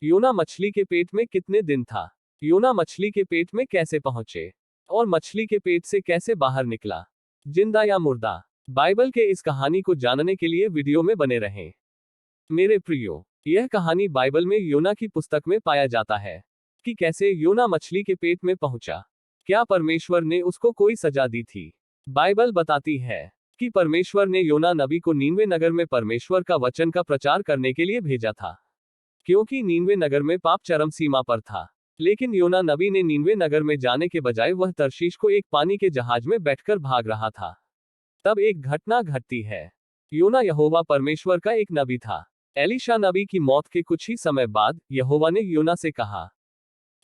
योना मछली के पेट में कितने दिन था? योना मछली के पेट में कैसे पहुंचे? और मछली के पेट से कैसे बाहर निकला? जिंदा या मुर्दा? बाइबल के इस कहानी को जानने के लिए वीडियो में बने रहें। मेरे प्रियो, यह कहानी बाइबल में योना की पुस्तक में पाया जाता है कि कैसे योना मछली के पेट में पहुंचा। क्या परमेश्वर ने उसको कोई सजा दी थी? बाइबल बताती है कि परमेश्वर ने योना नबी को नीनवे नगर में परमेश्वर का वचन का प्रचार करने के लिए भेजा था, क्योंकि नीनवे नगर में पाप चरम सीमा पर था। लेकिन योना नबी ने नीनवे नगर में जाने के बजाय वह तर्शीश को एक पानी के जहाज में बैठकर भाग रहा था। तब एक घटना घटती है। योना यहोवा परमेश्वर का एक नबी था। एलीशा नबी की मौत के कुछ ही समय बाद यहोवा ने योना से कहा,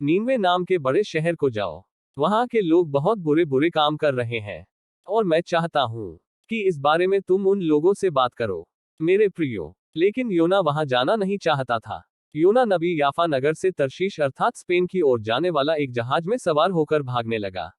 नीनवे नाम के बड़े शहर को जाओ, वहां के लोग बहुत बुरे बुरे काम कर रहे हैं, और मैं चाहता हूं कि इस बारे में तुम उन लोगों से बात करो। मेरे प्रियो, लेकिन योना वहां जाना नहीं चाहता था। योना नबी याफा नगर से तर्शीश अर्थात स्पेन की ओर जाने वाला एक जहाज में सवार होकर भागने लगा।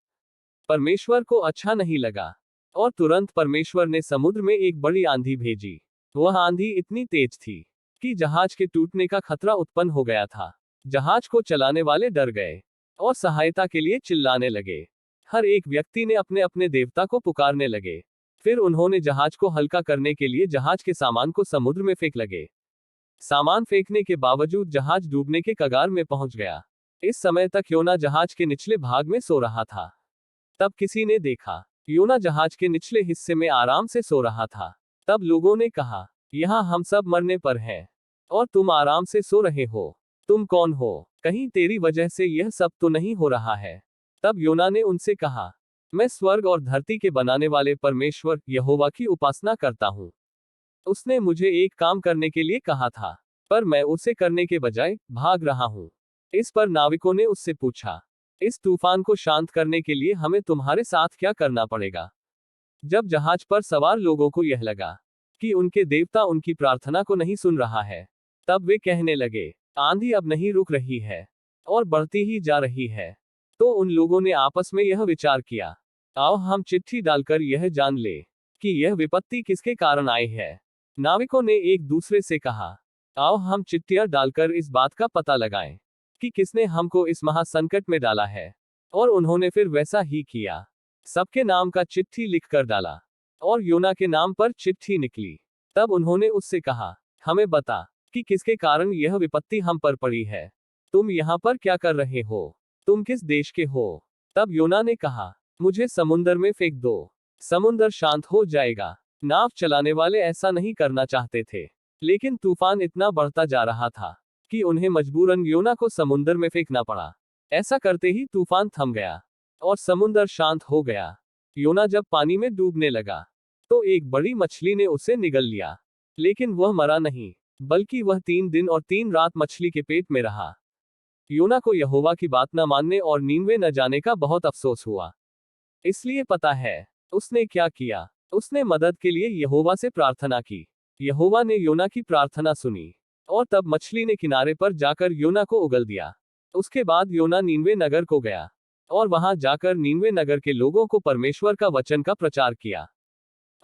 परमेश्वर को अच्छा नहीं लगा, और तुरंत परमेश्वर ने समुद्र में एक बड़ी आंधी भेजी। वह आंधी इतनी तेज थी कि जहाज के टूटने का खतरा उत्पन्न हो गया था। जहाज को चलाने वाले डर गए और सहायता के लिए चिल्लाने लगे। हर एक व्यक्ति ने अपने अपने देवता को पुकारने लगे। फिर उन्होंने जहाज को हल्का करने के लिए जहाज के सामान को समुद्र में फेंक लगे। सामान फेंकने के बावजूद जहाज डूबने के कगार में पहुंच गया। इस समय तक योना जहाज के निचले भाग में सो रहा था। तब किसी ने देखा, योना जहाज के निचले हिस्से में आराम से सो रहा था। तब लोगों ने कहा, यहाँ हम सब मरने पर हैं, और तुम आराम से सो रहे हो। तुम कौन हो? कहीं तेरी वजह से यह सब तो नहीं हो रहा है? तब योना ने उनसे कहा, मैं स्वर्ग और धरती के बनाने वाले परमेश्वर यहोवा की उपासना करता हूँ। उसने मुझे एक काम करने के लिए कहा था, पर मैं उसे करने के बजाय भाग रहा हूँ। इस पर नाविकों ने उससे पूछा, इस तूफान को शांत करने के लिए हमें तुम्हारे साथ क्या करना पड़ेगा? जब जहाज पर सवार लोगों को यह लगा कि उनके देवता उनकी प्रार्थना को नहीं सुन रहा है, तब वे कहने लगे, आंधी अब नहीं रुक रही है और बढ़ती ही जा रही है। तो उन लोगों ने आपस में यह विचार किया, आओ हम चिट्ठी डालकर यह जान ले कि यह विपत्ति किसके कारण आई है। नाविकों ने एक दूसरे से कहा, आओ हम चिट्ठियां डालकर इस बात का पता लगाएं कि किसने हमको इस महासंकट में डाला है। और उन्होंने फिर वैसा ही किया। सबके नाम का चिट्ठी लिखकर डाला, और योना के नाम पर चिट्ठी निकली। तब उन्होंने उससे कहा, हमें बता कि किसके कारण यह विपत्ति हम पर पड़ी है। तुम यहाँ पर क्या कर रहे हो? तुम किस देश के हो? तब योना ने कहा, मुझे समुंदर में फेंक दो, समुंदर शांत हो जाएगा। नाव चलाने वाले ऐसा नहीं करना चाहते थे, लेकिन तूफान इतना बढ़ता जा रहा था कि उन्हें मजबूरन योना को समुंदर में फेंकना पड़ा। ऐसा करते ही तूफान थम गया और समुंदर शांत हो गया। योना जब पानी में डूबने लगा तो एक बड़ी मछली ने उसे निगल लिया, लेकिन वह मरा नहीं, बल्कि वह 3 दिन और 3 रात मछली के पेट में रहा। योना को यहोवा की बात न मानने और नीनवे न जाने का बहुत अफसोस हुआ। इसलिए पता है उसने क्या किया? उसने मदद के लिए यहोवा से प्रार्थना की। यहोवा ने योना की प्रार्थना सुनी, और तब मछली ने किनारे पर जाकर योना को उगल दिया। उसके बाद योना नीनवे नगर को गया, और वहां जाकर नीनवे नगर के लोगों को परमेश्वर का वचन का प्रचार किया,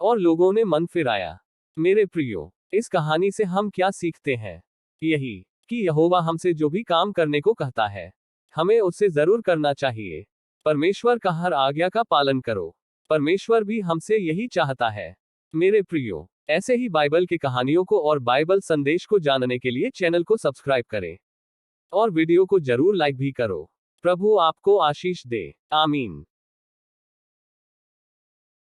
और लोगों ने मन फिराया। मेरे प्रियो, इस कहानी से हम क्या सीखते हैं? यही कि यहोवा हमसे जो भी काम करने को कहता है, हमें उससे जरूर करना चाहिए। परमेश्वर का हर आज्ञा का पालन करो। परमेश्वर भी हमसे यही चाहता है। मेरे प्रियो, ऐसे ही बाइबल की कहानियों को और बाइबल संदेश को जानने के लिए चैनल को सब्सक्राइब करें, और वीडियो को जरूर लाइक भी करो। प्रभु आपको आशीष दे। आमीन।